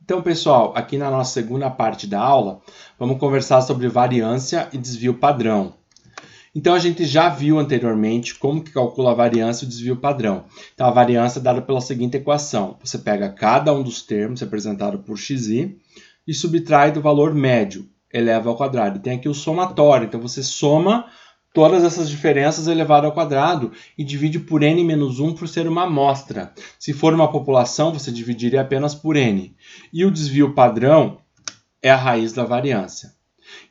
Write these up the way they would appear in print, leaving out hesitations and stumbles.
Então, pessoal, aqui na nossa segunda parte da aula, vamos conversar sobre variância e desvio padrão. Então, a gente já viu anteriormente como que calcula a variância e o desvio padrão. Então, a variância é dada pela seguinte equação. Você pega cada um dos termos representado por xi e subtrai do valor médio, eleva ao quadrado. E tem aqui o somatório, então você soma todas essas diferenças elevado ao quadrado e divide por n-1 por ser uma amostra. Se for uma população, você dividiria apenas por n. E o desvio padrão é a raiz da variância.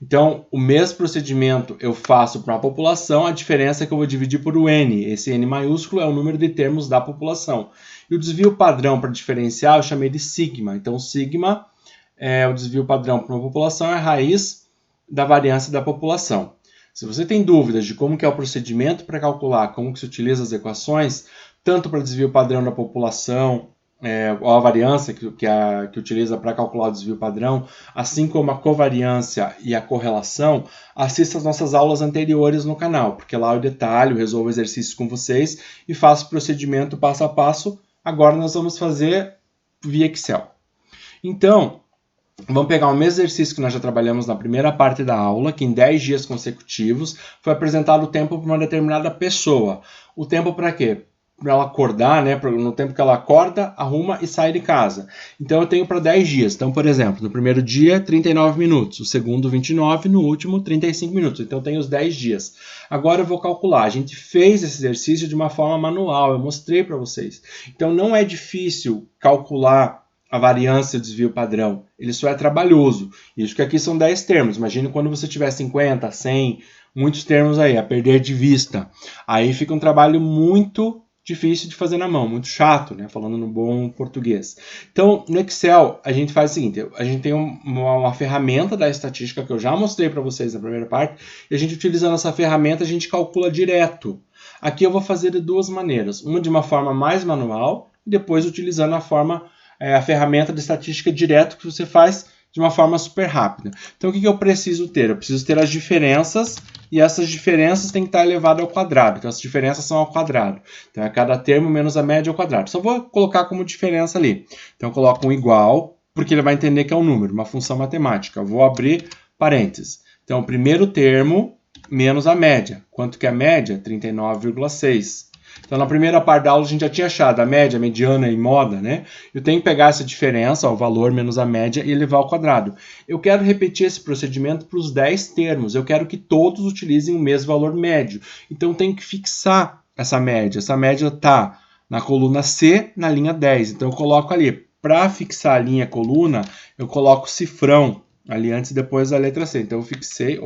Então, o mesmo procedimento eu faço para uma população, a diferença é que eu vou dividir por o n. Esse n maiúsculo é o número de termos da população. E o desvio padrão para diferenciar eu chamei de sigma. Então, sigma é o desvio padrão para uma população, é a raiz da variância da população. Se você tem dúvidas de como que é o procedimento para calcular, como que se utiliza as equações, tanto para desvio padrão da população, ou a variância que utiliza para calcular o desvio padrão, assim como a covariância e a correlação, assista às nossas aulas anteriores no canal, porque lá eu detalho, resolvo exercícios com vocês e faço o procedimento passo a passo. Agora nós vamos fazer via Excel. Então, vamos pegar o mesmo exercício que nós já trabalhamos na primeira parte da aula, que em 10 dias consecutivos foi apresentado o tempo para uma determinada pessoa. O tempo para quê? Para ela acordar, né? No tempo que ela acorda, arruma e sai de casa. Então eu tenho para 10 dias. Então, por exemplo, no primeiro dia, 39 minutos. O segundo, 29. No último, 35 minutos. Então eu tenho os 10 dias. Agora eu vou calcular. A gente fez esse exercício de uma forma manual. Eu mostrei para vocês. Então não é difícil calcular a variância e o desvio padrão. Ele só é trabalhoso. Isso que aqui são 10 termos. Imagine quando você tiver 50, 100, muitos termos aí, a perder de vista. Aí fica um trabalho muito difícil de fazer na mão, muito chato, né? Falando no bom português. Então, no Excel, a gente faz o seguinte, a gente tem uma ferramenta da estatística que eu já mostrei para vocês na primeira parte, e a gente, utilizando essa ferramenta, a gente calcula direto. Aqui eu vou fazer de duas maneiras. Uma de uma forma mais manual, e depois utilizando a ferramenta de estatística direto que você faz de uma forma super rápida. Então, o que eu preciso ter? Eu preciso ter as diferenças, e essas diferenças têm que estar elevadas ao quadrado. Então, as diferenças são ao quadrado. Então, é cada termo menos a média ao quadrado. Só vou colocar como diferença ali. Então, eu coloco um igual, porque ele vai entender que é um número, uma função matemática. Eu vou abrir parênteses. Então, o primeiro termo menos a média. Quanto que é a média? 39,6. Então, na primeira parte da aula, a gente já tinha achado a média, a mediana e moda, né? Eu tenho que pegar essa diferença, o valor menos a média, e elevar ao quadrado. Eu quero repetir esse procedimento para os 10 termos. Eu quero que todos utilizem o mesmo valor médio. Então, eu tenho que fixar essa média. Essa média está na coluna C, na linha 10. Então, eu coloco ali. Para fixar a linha coluna, eu coloco cifrão ali antes e depois da letra C. Então, eu fixei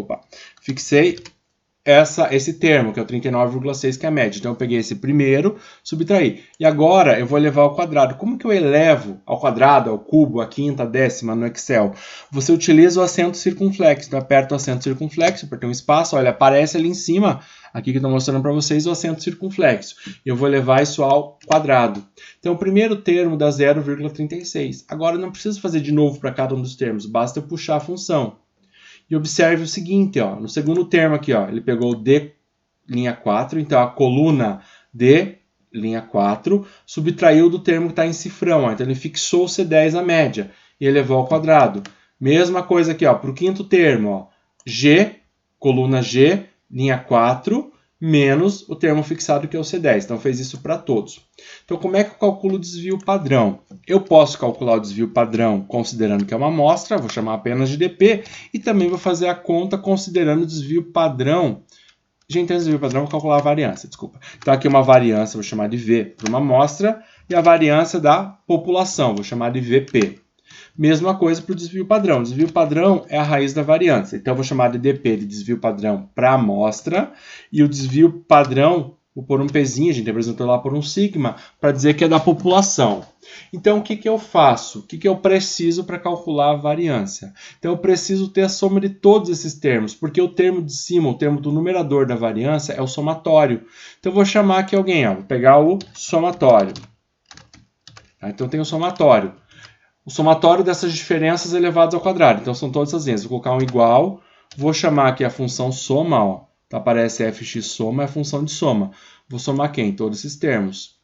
esse termo, que é o 39,6, que é a média. Então, eu peguei esse primeiro, subtraí. E agora, eu vou elevar ao quadrado. Como que eu elevo ao quadrado, ao cubo, à quinta, à décima no Excel? Você utiliza o acento circunflexo. Então, aperta o acento circunflexo, aperta um espaço, olha, aparece ali em cima, aqui que eu estou mostrando para vocês, o acento circunflexo. E eu vou levar isso ao quadrado. Então, o primeiro termo dá 0,36. Agora, eu não preciso fazer de novo para cada um dos termos, basta eu puxar a função. E observe o seguinte, ó, no segundo termo aqui, ó, ele pegou o D'4, então a coluna D'4, subtraiu do termo que está em cifrão, ó, então ele fixou o C10 a média e elevou ao quadrado. Mesma coisa aqui, para o quinto termo, ó, G, coluna G, linha 4, menos o termo fixado que é o C10. Então, fez isso para todos. Então, como é que eu calculo o desvio padrão? Eu posso calcular o desvio padrão considerando que é uma amostra, vou chamar apenas de DP, e também vou fazer a conta considerando o desvio padrão. Gente, antes do desvio padrão, vou calcular a variância, desculpa. Então, aqui uma variância, vou chamar de V para uma amostra, e a variância da população, vou chamar de VP. Mesma coisa para o desvio padrão. O desvio padrão é a raiz da variância. Então, eu vou chamar de DP de desvio padrão para a amostra. E o desvio padrão, vou pôr um Pzinho, a gente representou lá por um sigma, para dizer que é da população. Então, o que eu faço? O que eu preciso para calcular a variância? Então, eu preciso ter a soma de todos esses termos, porque o termo de cima, o termo do numerador da variância, é o somatório. Então, eu vou chamar aqui alguém, ó, vou pegar o somatório. Tá? Então, tem o somatório. O somatório dessas diferenças elevadas ao quadrado. Então, são todas essas linhas. Vou colocar um igual. Vou chamar aqui a função soma. Ó. Então, aparece fx soma, é a função de soma. Vou somar quem? Todos esses termos.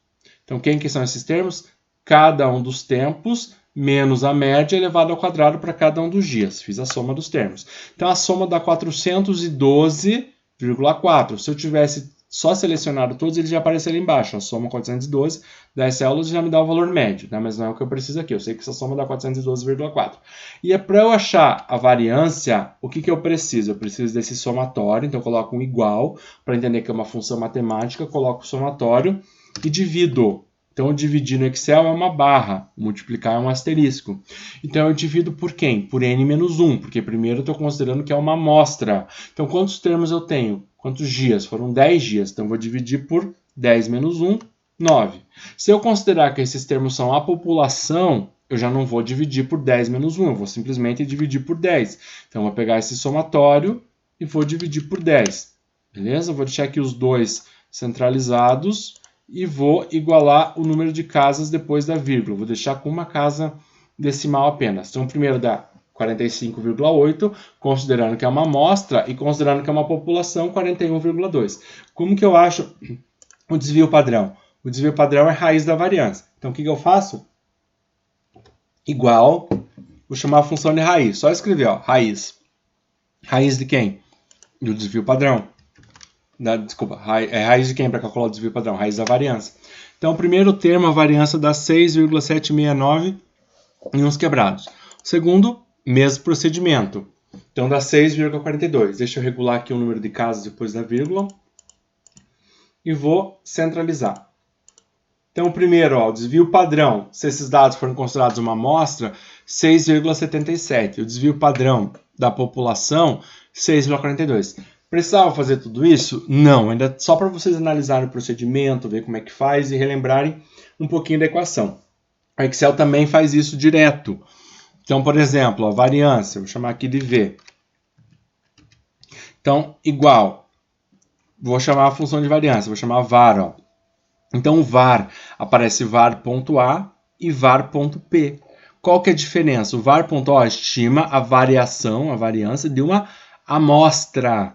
Então, quem que são esses termos? Cada um dos tempos menos a média elevado ao quadrado para cada um dos dias. Fiz a soma dos termos. Então, a soma dá 412,4. Se eu tivesse só selecionado todos, eles já apareceriam ali embaixo. A soma 412, 10 células já me dá o valor médio, né? Mas não é o que eu preciso aqui. Eu sei que essa soma dá 412,4. E é para eu achar a variância, o que eu preciso? Eu preciso desse somatório, então eu coloco um igual, para entender que é uma função matemática, eu coloco o somatório e divido. Então, dividir no Excel é uma barra, multiplicar é um asterisco. Então, eu divido por quem? Por n-1, porque primeiro eu estou considerando que é uma amostra. Então, quantos termos eu tenho? Quantos dias? Foram 10 dias. Então, eu vou dividir por 10 menos 1, 9. Se eu considerar que esses termos são a população, eu já não vou dividir por 10 menos 1, eu vou simplesmente dividir por 10. Então, eu vou pegar esse somatório e vou dividir por 10. Beleza? Eu vou deixar aqui os dois centralizados e vou igualar o número de casas depois da vírgula. Vou deixar com uma casa decimal apenas. Então, primeiro dá 45,8, considerando que é uma amostra, e considerando que é uma população, 41,2. Como que eu acho o desvio padrão? O desvio padrão é raiz da variância. Então, o que eu faço? Igual, vou chamar a função de raiz. Só escrever, ó, raiz. Raiz de quem? Do desvio padrão. Raiz de quem para calcular o desvio padrão? Raiz da variância. Então, o primeiro termo, a variância dá 6,769 em uns quebrados. O segundo, mesmo procedimento. Então, dá 6,42. Deixa eu regular aqui o número de casas depois da vírgula. E vou centralizar. Então, o primeiro, ó, o desvio padrão. Se esses dados forem considerados uma amostra, 6,77. O desvio padrão da população, 6,42. Precisava fazer tudo isso? Não, ainda só para vocês analisarem o procedimento, ver como é que faz e relembrarem um pouquinho da equação. O Excel também faz isso direto. Então, por exemplo, a variância, vou chamar aqui de V. Então, igual, vou chamar a função de variância, vou chamar var. Ó. Então, o var, aparece var.a e var.p. Qual que é a diferença? O var.o estima a variação, a variância de uma amostra.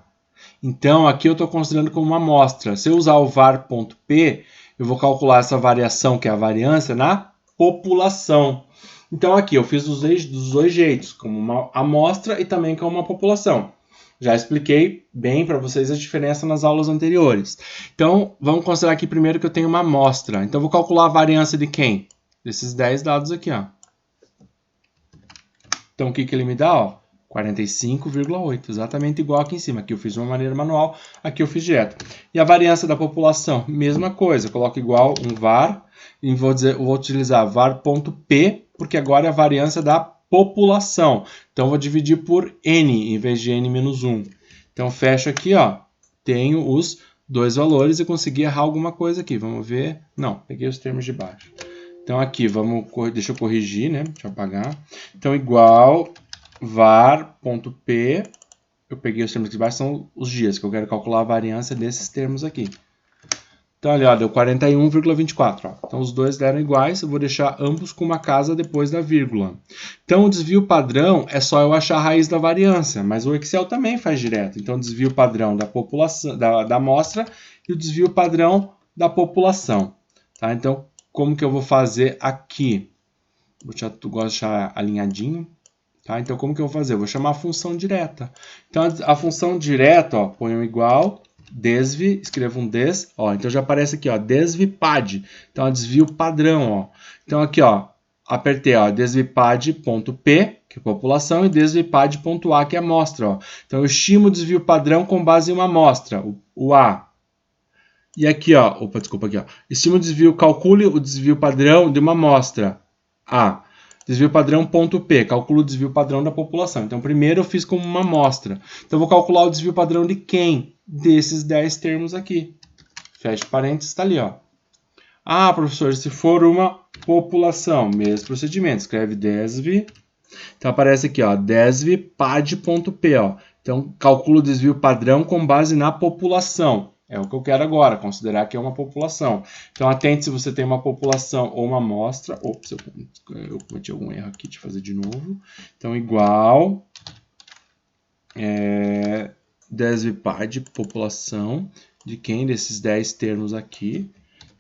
Então, aqui eu estou considerando como uma amostra. Se eu usar o var.p, eu vou calcular essa variação, que é a variância, na população. Então, aqui eu fiz dos dois jeitos, como uma amostra e também como uma população. Já expliquei bem para vocês a diferença nas aulas anteriores. Então, vamos considerar aqui primeiro que eu tenho uma amostra. Então, eu vou calcular a variância de quem? Desses 10 dados aqui, ó. Então, o que ele me dá? Ó? 45,8, exatamente igual aqui em cima. Aqui eu fiz de uma maneira manual, aqui eu fiz direto. E a variância da população? Mesma coisa, eu coloco igual um var, e vou utilizar var.p, porque agora é a variância da população. Então, eu vou dividir por n, em vez de n-1. Então, fecho aqui, ó, tenho os dois valores e consegui errar alguma coisa aqui. Vamos ver. Não, peguei os termos de baixo. Então, aqui, deixa eu corrigir, né? Deixa eu apagar. Então, igual var.p, eu peguei os termos de baixo, são os dias, que eu quero calcular a variância desses termos aqui. Então, ali, ó, deu 41,24. Então, os dois deram iguais, eu vou deixar ambos com uma casa depois da vírgula. Então, o desvio padrão é só eu achar a raiz da variância, mas o Excel também faz direto. Então, o desvio padrão da população, da amostra e o desvio padrão da população. Tá? Então, como que eu vou fazer aqui? Eu gosto de deixar alinhadinho. Tá? Então, como que eu vou fazer? Eu vou chamar a função direta. Então, a função direta, ó, põe um igual, desvi, escrevo um des, ó, então já aparece aqui, ó, desvipad. Então, é desvio padrão, ó. Então, aqui, ó, apertei, ó, desvipad.p, que é população, e desvipad.a, que é amostra, ó. Então, eu estimo o desvio padrão com base em uma amostra, o A. E aqui, ó, desculpa, aqui, ó, estimo o desvio, calcule o desvio padrão de uma amostra, A. Desvio padrão ponto P, calculo o desvio padrão da população. Então, primeiro eu fiz como uma amostra. Então, eu vou calcular o desvio padrão de quem? Desses 10 termos aqui. Fecha parênteses, está ali, ó. Ah, professor, se for uma população, mesmo procedimento, escreve desv. Então, aparece aqui, ó, desvpad.p, ó. Então, calculo o desvio padrão com base na população. É o que eu quero agora, considerar que é uma população. Então, atente se você tem uma população ou uma amostra. Ops, eu cometi algum erro aqui, deixa eu fazer de novo. Então, igual desvpad, população, de quem desses 10 termos aqui,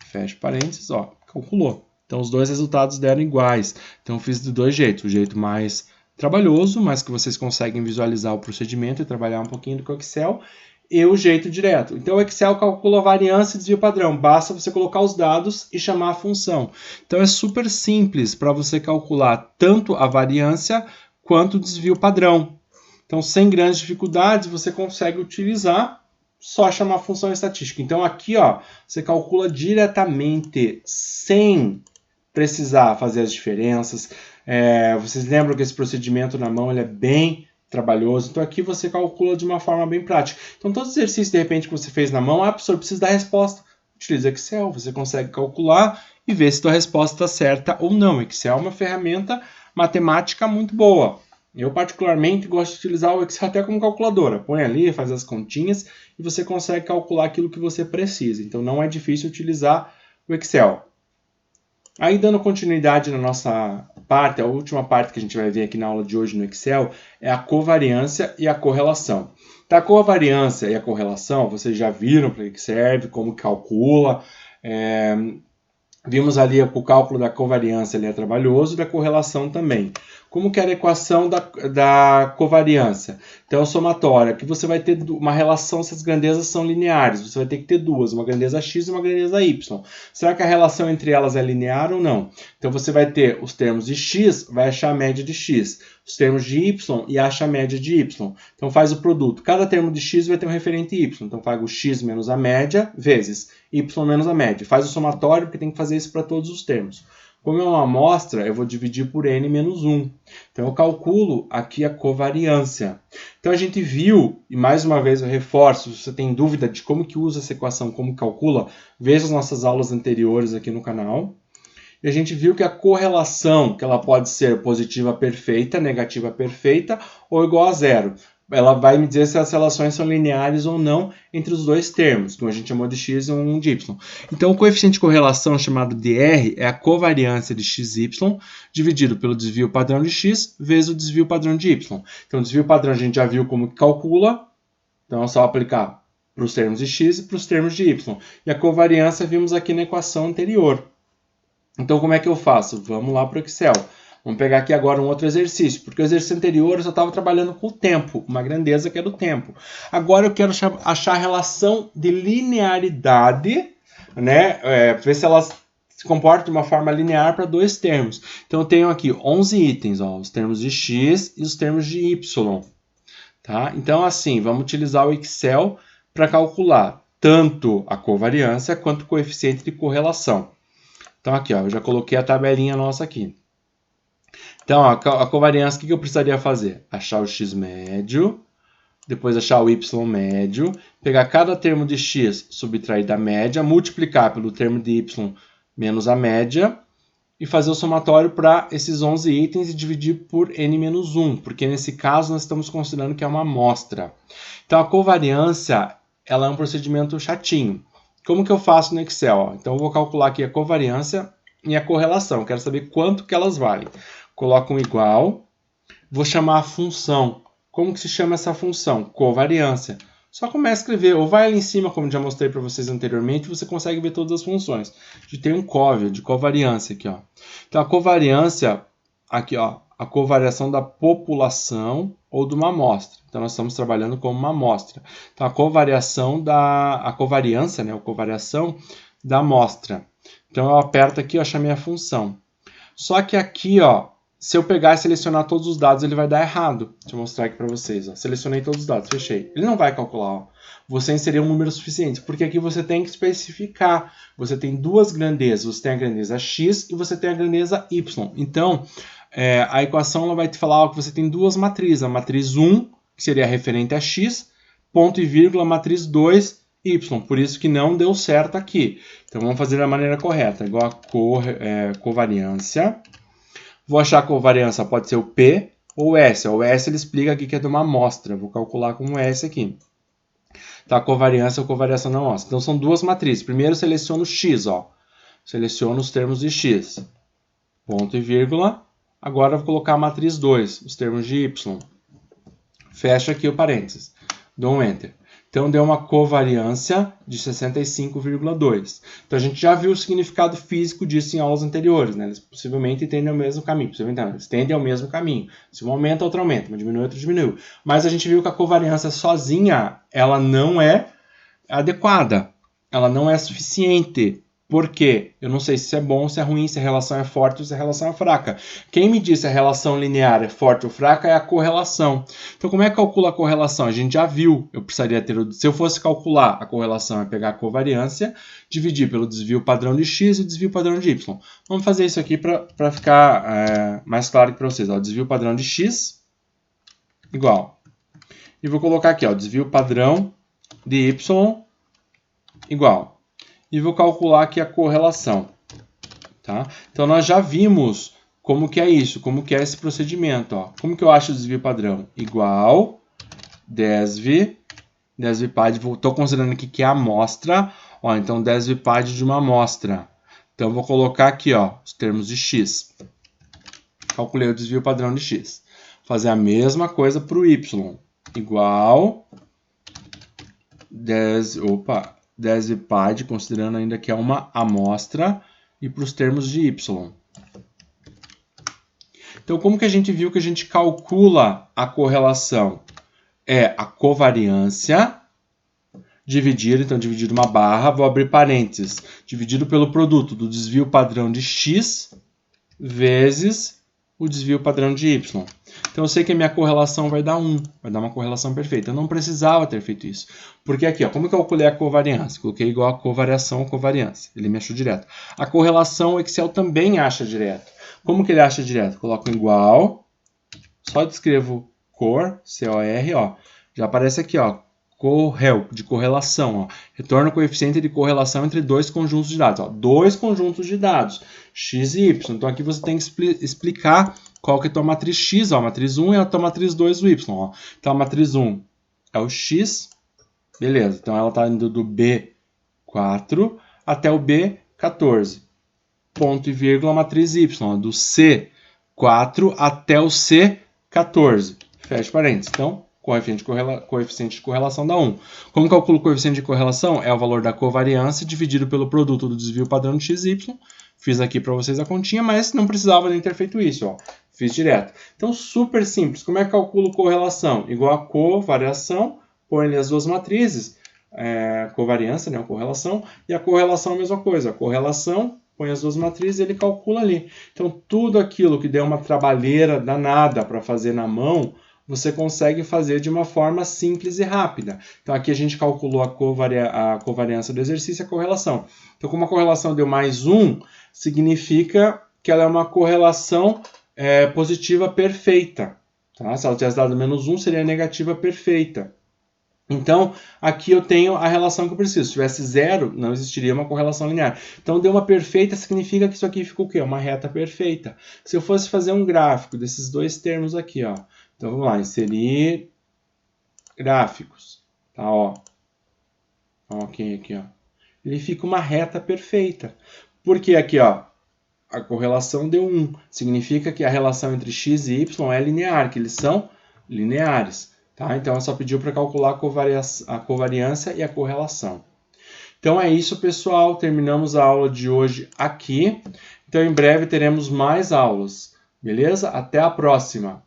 fecha parênteses, ó, calculou. Então, os dois resultados deram iguais. Então, eu fiz de dois jeitos. O jeito mais trabalhoso, mas que vocês conseguem visualizar o procedimento e trabalhar um pouquinho com o Excel, e o jeito direto. Então, o Excel calcula a variância e desvio padrão. Basta você colocar os dados e chamar a função. Então, é super simples para você calcular tanto a variância quanto o desvio padrão. Então, sem grandes dificuldades, você consegue utilizar, só chamar a função estatística. Então, aqui, ó, você calcula diretamente, sem precisar fazer as diferenças. Vocês lembram que esse procedimento na mão ele é bem trabalhoso, então aqui você calcula de uma forma bem prática. Então todos os exercícios de repente que você fez na mão, professor, precisa da resposta. Utiliza Excel, você consegue calcular e ver se a sua resposta está certa ou não. Excel é uma ferramenta matemática muito boa. Eu particularmente gosto de utilizar o Excel até como calculadora. Põe ali, faz as continhas e você consegue calcular aquilo que você precisa. Então não é difícil utilizar o Excel. Aí, dando continuidade na nossa parte, a última parte que a gente vai ver aqui na aula de hoje no Excel é a covariância e a correlação. Então, a covariância e a correlação, vocês já viram para que serve, como calcula. Vimos ali que o cálculo da covariância ele é trabalhoso e da correlação também. Como que é a equação da covariância? Então, somatória, que você vai ter uma relação se as grandezas são lineares. Você vai ter que ter duas, uma grandeza x e uma grandeza y. Será que a relação entre elas é linear ou não? Então, você vai ter os termos de x, vai achar a média de x. Os termos de y e acha a média de y. Então, faz o produto. Cada termo de x vai ter um referente y. Então, paga o x menos a média vezes y menos a média. Faz o somatório, porque tem que fazer isso para todos os termos. Como é uma amostra, eu vou dividir por n menos 1. Então, eu calculo aqui a covariância. Então, a gente viu, e mais uma vez eu reforço, se você tem dúvida de como que usa essa equação, como calcula, veja as nossas aulas anteriores aqui no canal. E a gente viu que a correlação, que ela pode ser positiva perfeita, negativa perfeita ou igual a zero. Ela vai me dizer se as relações são lineares ou não entre os dois termos, que a gente chamou de x e um de y. Então, o coeficiente de correlação, chamado dr, é a covariância de xy dividido pelo desvio padrão de x vezes o desvio padrão de y. Então, o desvio padrão a gente já viu como que calcula, então é só aplicar para os termos de x e para os termos de y. E a covariância vimos aqui na equação anterior. Então, como é que eu faço? Vamos lá para o Excel. Vamos pegar aqui agora um outro exercício, porque o exercício anterior eu só estava trabalhando com o tempo, uma grandeza que é do tempo. Agora eu quero achar a relação de linearidade, né? Ver se elas se comportam de uma forma linear para dois termos. Então eu tenho aqui 11 itens, ó, os termos de x e os termos de y. Tá? Então assim, vamos utilizar o Excel para calcular tanto a covariância quanto o coeficiente de correlação. Então aqui, ó, eu já coloquei a tabelinha nossa aqui. Então, a covariância, o que eu precisaria fazer? Achar o x médio, depois achar o y médio, pegar cada termo de x, subtrair da média, multiplicar pelo termo de y menos a média e fazer o somatório para esses 11 itens e dividir por n menos 1, porque nesse caso nós estamos considerando que é uma amostra. Então, a covariância ela é um procedimento chatinho. Como que eu faço no Excel? Então, eu vou calcular aqui a covariância e a correlação. Quero saber quanto que elas valem. Coloco um igual, vou chamar a função. Como que se chama essa função? Covariância. Só começa a escrever, ou vai ali em cima, como já mostrei para vocês anteriormente, você consegue ver todas as funções. A gente tem um cov, de covariância aqui, ó. Então, a covariância, aqui, ó, a covariação da população ou de uma amostra. Então, nós estamos trabalhando como uma amostra. Então, a covariância, né, a covariação da amostra. Então, eu aperto aqui, ó, chamei a função. Só que aqui, ó, se eu pegar e selecionar todos os dados, ele vai dar errado. Deixa eu mostrar aqui para vocês. Ó. Selecionei todos os dados, fechei. Ele não vai calcular. Ó. Você inseriu um número suficiente, porque aqui você tem que especificar. Você tem duas grandezas. Você tem a grandeza x e você tem a grandeza y. Então, a equação ela vai te falar que você tem duas matrizes. A matriz 1, que seria referente a x, ponto e vírgula, matriz 2, y. Por isso que não deu certo aqui. Então, vamos fazer da maneira correta. Igual a covariância. Vou achar a covariância, pode ser o P ou o S. O S ele explica aqui que é de uma amostra. Vou calcular com o S aqui. Tá, a covariância ou covariação da amostra. Então, são duas matrizes. Primeiro, seleciono x. Ó. Seleciono os termos de x. Ponto e vírgula. Agora, vou colocar a matriz 2, os termos de y. Fecho aqui o parênteses. Dou um Enter. Então, deu uma covariância de 65,2. Então, a gente já viu o significado físico disso em aulas anteriores, né? Eles possivelmente tendem ao mesmo caminho. Possivelmente não, eles tendem ao mesmo caminho. Se um aumenta, outro aumenta. Uma diminui, outro diminui. Mas a gente viu que a covariância sozinha, ela não é adequada. Ela não é suficiente. Por quê? Eu não sei se isso é bom, se é ruim, se a relação é forte ou se a relação é fraca. Quem me diz se a relação linear é forte ou fraca é a correlação. Então, como é que calcula a correlação? A gente já viu. Eu precisaria ter... Se eu fosse calcular a correlação, é pegar a covariância, dividir pelo desvio padrão de x e desvio padrão de y. Vamos fazer isso aqui para ficar mais claro para vocês. Ó, desvio padrão de x igual. E vou colocar aqui, ó, desvio padrão de y igual. E vou calcular aqui a correlação. Tá? Então, nós já vimos como que é isso, como que é esse procedimento. Ó. Como que eu acho o desvio padrão? Igual desv pad, estou considerando aqui que é a amostra. Ó, então, desv pad de uma amostra. Então, vou colocar aqui ó, os termos de x. Calculei o desvio padrão de x. Fazer a mesma coisa para o y. Igual desv pad, considerando ainda que é uma amostra, e para os termos de y. Então, como que a gente viu que a gente calcula a correlação? É a covariância dividido, então dividido uma barra, vou abrir parênteses, dividido pelo produto do desvio padrão de x vezes o desvio padrão de y. Então, eu sei que a minha correlação vai dar 1, vai dar uma correlação perfeita. Eu não precisava ter feito isso. Porque aqui, ó, como que eu calculei a covariância? Coloquei igual a covariação ou covariância. Ele me achou direto. A correlação o Excel também acha direto. Como que ele acha direto? Coloco igual, só descrevo cor, C-O-R, ó. Já aparece aqui, ó, correl, de correlação, ó. Retorna o coeficiente de correlação entre dois conjuntos de dados, ó. Dois conjuntos de dados, x e y. Então, aqui você tem que explicar qual que é a tua matriz x, ó. A matriz 1 e a tua matriz 2, o y, ó. Então, a matriz 1 é o x, beleza. Então, ela está indo do B4 até o B14. Ponto e vírgula, matriz y, ó, do C4 até o C14. Fecha parênteses. Então, coeficiente de correlação dá 1. Como calculo o coeficiente de correlação? É o valor da covariância dividido pelo produto do desvio padrão de x e y. Fiz aqui para vocês a continha, mas não precisava nem ter feito isso. Ó. Fiz direto. Então, super simples. Como é que calculo correlação? Igual a covariação, põe ali as duas matrizes. Covariância, né, a correlação. E a correlação é a mesma coisa. A correlação, põe as duas matrizes e ele calcula ali. Então, tudo aquilo que deu uma trabalheira danada para fazer na mão, você consegue fazer de uma forma simples e rápida. Então, aqui a gente calculou a covariância do exercício e a correlação. Então, como a correlação deu mais 1, significa que ela é uma correlação positiva perfeita. Tá? Se ela tivesse dado menos 1, seria negativa perfeita. Então, aqui eu tenho a relação que eu preciso. Se tivesse 0, não existiria uma correlação linear. Então, deu uma perfeita, significa que isso aqui fica o quê? Uma reta perfeita. Se eu fosse fazer um gráfico desses dois termos aqui, ó. Então, vamos lá, inserir gráficos. Tá, ó. Ok, aqui, ó. Ele fica uma reta perfeita. Porque aqui, ó, a correlação deu 1. Significa que a relação entre x e y é linear, que eles são lineares. Tá? Então, só pediu para calcular a covariância e a correlação. Então, é isso, pessoal. Terminamos a aula de hoje aqui. Então, em breve teremos mais aulas. Beleza? Até a próxima!